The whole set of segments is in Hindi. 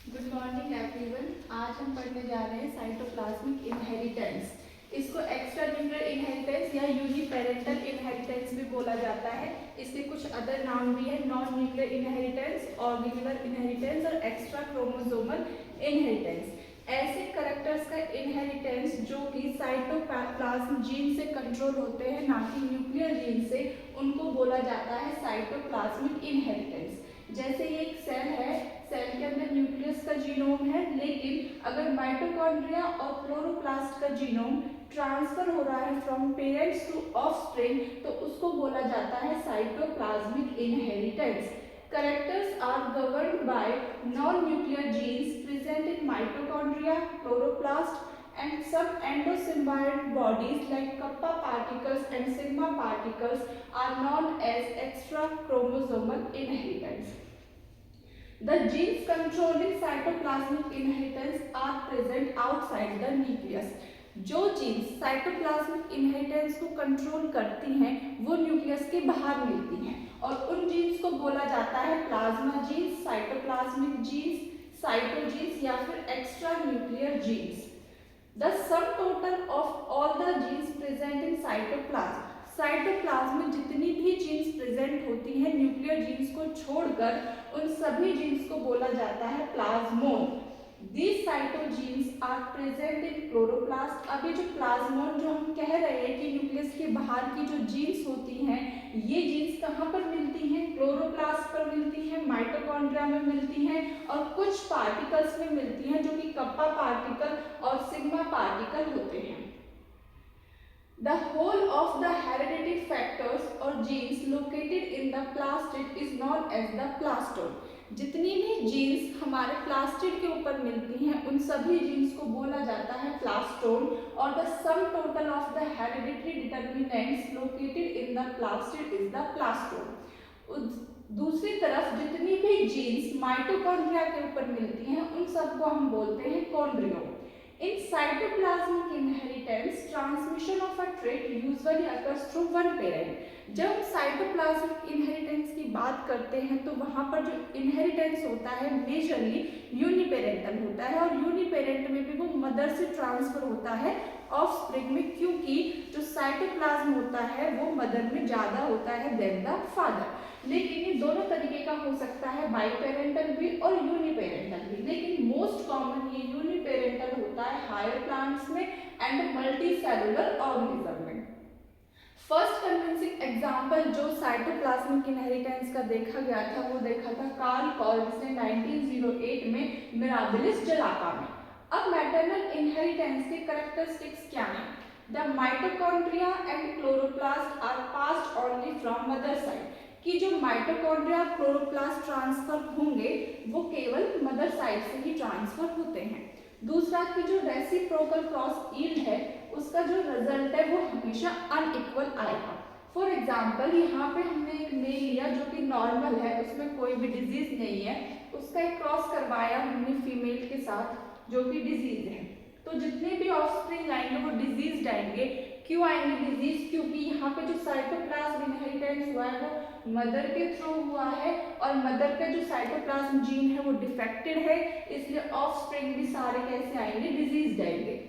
Good morning everyone. आज हम पढ़ने जा रहे हैं साइटोप्लाज्मिक इनहेरिटेंस। इसको एक्स्ट्रा न्यूक्लियर इनहेरिटेंस या यूनिपेरेंटल इनहेरिटेंस भी बोला जाता है। इसके कुछ अदर नाम भी है, नॉन न्यूक्लियर इनहेरिटेंस, ऑर्गेनुलर इनहेरिटेंस और एक्स्ट्रा क्रोमोसोमल इनहेरिटेंस। ऐसे कैरेक्टर्स का इनहेरिटेंस जो कि साइटोप्लाज्म जीन से कंट्रोल होते हैं, ना कि न्यूक्लियर जीन से, उनको बोला जाता है साइटोप्लाज्मिक इनहेरिटेंस। जैसे ये एक सेल है, सेल के अंदर न्यूक्लियस का जीनोम है, लेकिन अगर माइटोकॉन्ड्रिया और क्लोरोप्लास्ट का जीनोम ट्रांसफर हो रहा है फ्रॉम पेरेंट्स टू ऑफस्प्रिंग, तो उसको बोला जाता है cytoplasmic inheritance. Characters are governed by non-nuclear genes present in mitochondria, chloroplast, and some endosymbiotic bodies like kappa particles and sigma particles are known as extrachromosomal inheritance. The genes controlling cytoplasmic inheritance are present outside the nucleus. जो जीन्स साइटोप्लाज्मिक इनहेरिटेंस को कंट्रोल करती हैं वो न्यूक्लियस के बाहर मिलती हैं, और उन जीन्स को बोला जाता है plasma genes, cytoplasmic genes, cytogenes या फिर extra nuclear genes. The sum total of all the genes present in cytoplasm, cytoplasm में जितनी भी जीन्स प्रेजेंट होती हैं न्यूक्लियर जीन्स को छोड़कर, उन सभी जीन्स को बोला जाता है प्लाज्मोन। These cytogenes are present in chloroplast। अभी जो प्लाज्मोन जो हम कह रहे हैं कि न्यूक्लियस के बाहर की जो जीन्स होती हैं, ये जीन्स कहाँ पर मिलती हैं? क्लोरोप्लास्ट पर मिलती हैं, माइटोकॉन्ड्रिया में मिलती हैं और कुछ पार्टिकल्स में मिलती हैं जो कि कप्पा पार्टिकल और सिग्मा पार्टिकल होते हैं। The whole of the hereditary factors or genes located in the plastid is known as the plastome। जितनी भी जीन्स हमारे प्लास्टिड के ऊपर मिलती हैं उन सभी जीन्स को बोला जाता है प्लास्टोम। और the sum total of the hereditary determinants located in the plastid is the plastome. दूसरी तरफ जितनी भी जीन्स माइटोकॉन्ड्रिया के ऊपर मिलती हैं उन सबको हम बोलते हैं कॉन्ड्रियोम। In cytoplasmic inheritance, transmission of a trait usually occurs through one parent। जब हम साइटोप्लाज्मिक इनहेरिटेंस की बात करते हैं तो वहाँ पर जो इनहेरिटेंस होता है मेजरली यूनिपेरेंटल होता है, और यूनिपेरेंट में भी वो मदर से ट्रांसफर होता है ऑफस्प्रिंग में, क्योंकि जो साइटोप्लाज्म होता है वो मदर में ज़्यादा होता है देन द फादर। लेकिन ये दोनों तरीके का हो सकता है, बाईपेरेंटल भी और यूनिपेरेंटल भी, लेकिन मोस्ट कॉमन ये यूनिपेरेंटल होता है हायर प्लांट्स में एंड मल्टी सेलुलर ऑर्गेनिज्म में। फर्स्ट कन्विंसिंग एग्जाम्पल जो साइटोप्लाज्मिक इनहेरिटेंस का देखा गया था वो देखा था कार्ल कॉल्स ने 1908 में मिराबिलिस जलाका में। अब मैटरनल इनहेरिटेंस के कैरेक्टरिस्टिक्स क्या हैं? The mitochondria and chloroplast are passed only from mother side, कि जो माइटोकॉन्ड्रिया क्लोरोप्लास्ट ट्रांसफर होंगे वो केवल मदर साइड से ही ट्रांसफर होते हैं। दूसरा कि जो रेसिप्रोकल क्रॉस यील्ड है उसका जो रिजल्ट है वो हमेशा अनइक्वल आएगा। फॉर एग्जाम्पल यहाँ पे हमने एक मेल लिया जो कि नॉर्मल है, उसमें कोई भी डिजीज नहीं है, उसका एक क्रॉस करवाया हमने फीमेल के साथ जो कि डिजीज है, तो जितने भी ऑफस्प्रिंग आएंगे वो डिजीज आएंगे। क्यों आएंगे डिजीज? क्योंकि यहाँ पे जो साइटोप्लाज्म इनहेरिटेंस हुआ है वो मदर के थ्रू हुआ है, और मदर का जो साइटोप्लाज्म जीन है वो डिफेक्टेड है, इसलिए ऑफस्प्रिंग भी सारे कैसे आएंगे? डिजीज आएंगे।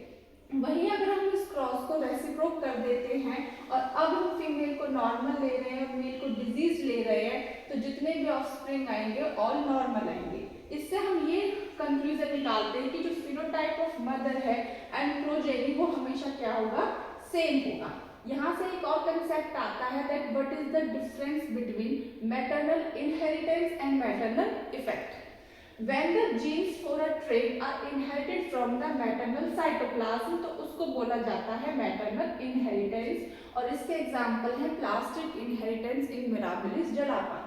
वहीं अगर हम इस क्रॉस को रेसिप्रोक कर देते हैं और अब हम फीमेल को नॉर्मल ले रहे हैं और मेल को डिजीज ले रहे हैं, तो जितने भी ऑफस्प्रिंग आएंगे ऑल नॉर्मल आएंगे। इससे हम ये कंक्लूजन निकालते हैं कि जो फिनोटाइप ऑफ मदर है एंड प्रोजेनी वो हमेशा क्या होगा? सेम होगा। यहाँ से एक और कंसेप्ट आता है that what is the difference between maternal inheritance and maternal effect. When the genes for a trait are inherited from the maternal cytoplasm, तो उसको बोला जाता है मैटरनल इनहेरिटेंस, और इसके एग्जाम्पल है plastid inheritance in Mirabilis jalapa.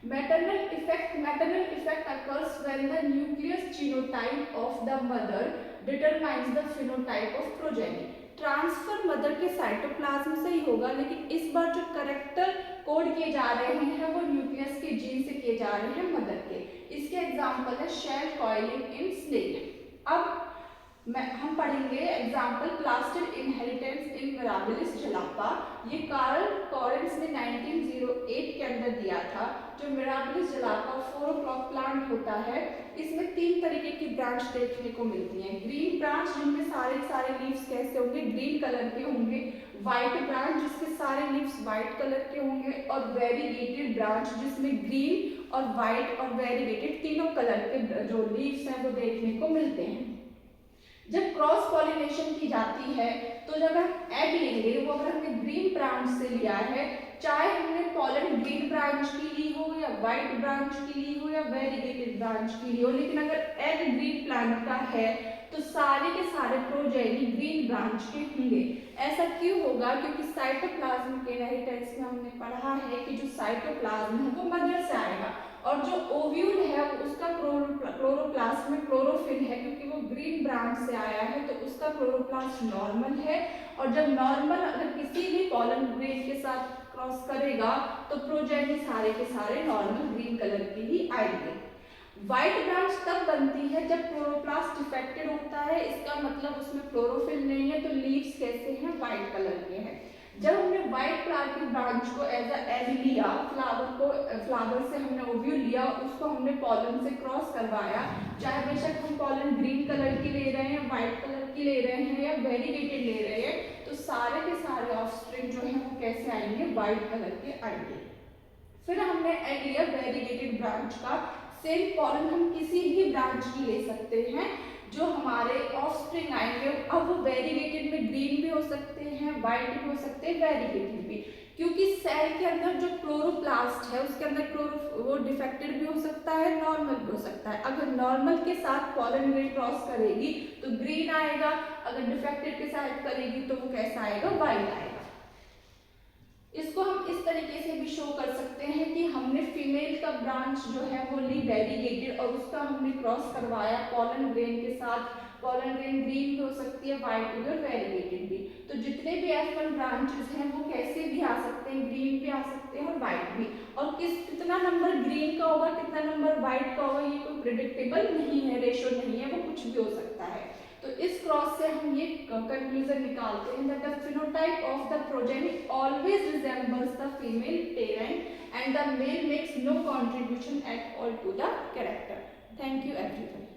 Maternal effect occurs when the nucleus genotype of the mother determines the phenotype of progeny। Transfer mother के साइटोप्लाज्म से ही होगा, लेकिन इस बार जो करेक्टर कोड किए जा रहे हैं वो न्यूक्लियस के जीन से किए जा रहे हैं मदर के। इसके एग्जाम्पल है शेल कॉइलिंग इन स्नेल। अब हम पढ़ेंगे example plastid inheritance in Mirabilis jalapa. ये कार्ल कॉरेंस ने 1908 के अंदर दिया था। जो मिराबिलिस जलाका 4 o'clock प्लांट होता है, इसमें 3 तरीके की ब्रांच देखने को मिलती हैं। ग्रीन ब्रांच जिनमें सारे सारे लीव्स कैसे होंगे, ग्रीन कलर के होंगे। व्हाइट ब्रांच जिसके सारे लीव्स व्हाइट कलर के होंगे। और वेरीगेटेड ब्रांच जिसमें ग्रीन और व्हाइट और वेरीगेटेड तीनों कलर के जो लीव्स हैं वो देखने को मिलते हैं। जब क्रॉस पॉलिनेशन की जाती है तो जब हम एग लेंगे, वो अगर हमने ग्रीन ब्रांच से लिया है, चाहे हमने पॉलन ग्रीन ब्रांच की ली हो या व्हाइट ब्रांच की ली हो या वेरीगेटेड ब्रांच की ली हो, लेकिन अगर एग ग्रीन प्लांट का है तो सारे के सारे प्रोजेनी ग्रीन ब्रांच के होंगे। ऐसा क्यों होगा? क्योंकि साइटोप्लाज्मिक इनहेरिटेंस में हमने पढ़ा है कि जो साइटोप्लाज्म है वो मदर से आएगा और जो ओव्यूल है उसका क्लोरोप्लास्ट में क्लोरोफिल है, क्योंकि वो ग्रीन ब्रांच से आया है तो उसका क्लोरोप्लास्ट नॉर्मल है। और जब नॉर्मल अगर किसी भी पॉलन ग्रेन के साथ क्रॉस करेगा तो प्रोजेनी सारे के सारे नॉर्मल ग्रीन कलर के ही आएंगे। व्हाइट ब्रांच तब बनती है जब क्लोरोप्लास्ट डिफेक्टेड होता है, इसका मतलब उसमें क्लोरोफिल नहीं है, तो लीव्स कैसे हैं, व्हाइट कलर के हैं। जब हमने व्हाइट फ्लावर की ब्रांच को एज अ एग लिया, फ्लावर से हमने ओव्यूल लिया, उसको हमने पॉलन से क्रॉस करवाया, चाहे बेशक हम पॉलन ग्रीन कलर की ले रहे हैं, व्हाइट कलर की ले रहे हैं या वेरीगेटेड ले रहे हैं, तो सारे के सारे ऑफस्प्रिंग जो है वो कैसे आएंगे, व्हाइट कलर के आएंगे। फिर हमने एग लिया वेरीगेटेड ब्रांच का, सेम पॉलन हम किसी भी ब्रांच की ले सकते हैं, जो हमारे ऑफस्प्रिंग आएंगे अब वो वेरीगेटेड में ग्रीन भी हो सकते हैं, व्हाइट भी हो सकते हैं, वेरीगेटेड भी, क्योंकि सेल के अंदर जो क्लोरोप्लास्ट है उसके अंदर वो डिफेक्टेड भी हो सकता है, नॉर्मल भी हो सकता है। अगर नॉर्मल के साथ पॉलन ग्रेन क्रॉस करेगी तो ग्रीन आएगा, अगर डिफेक्टेड के साथ करेगी तो वो कैसा आएगा, व्हाइट आएगा। इसको हम इस तरीके से भी शो कर सकते हैं कि हमने फीमेल का ब्रांच जो है वो ली वेरीगेटेड और उसका हमने क्रॉस करवाया पॉलन ग्रेन के साथ। पॉलन ग्रेन ग्रीन भी हो सकती है, व्हाइट भी और वेरीगेटेड भी। तो जितने भी F1 ब्रांचेस हैं वो कैसे भी आ सकते हैं, ग्रीन भी आ सकते हैं और व्हाइट भी। और कितना नंबर ग्रीन का होगा, कितना नंबर व्हाइट का होगा, ये कोई प्रिडिक्टेबल नहीं है, रेशो नहीं है, वो कुछ भी हो सकता है। तो इस क्रॉस से हम ये कंक्लूजन निकालते हैं that the phenotype of the progeny always resembles the female parent and the male makes no contribution at all to the character. Thank you everyone.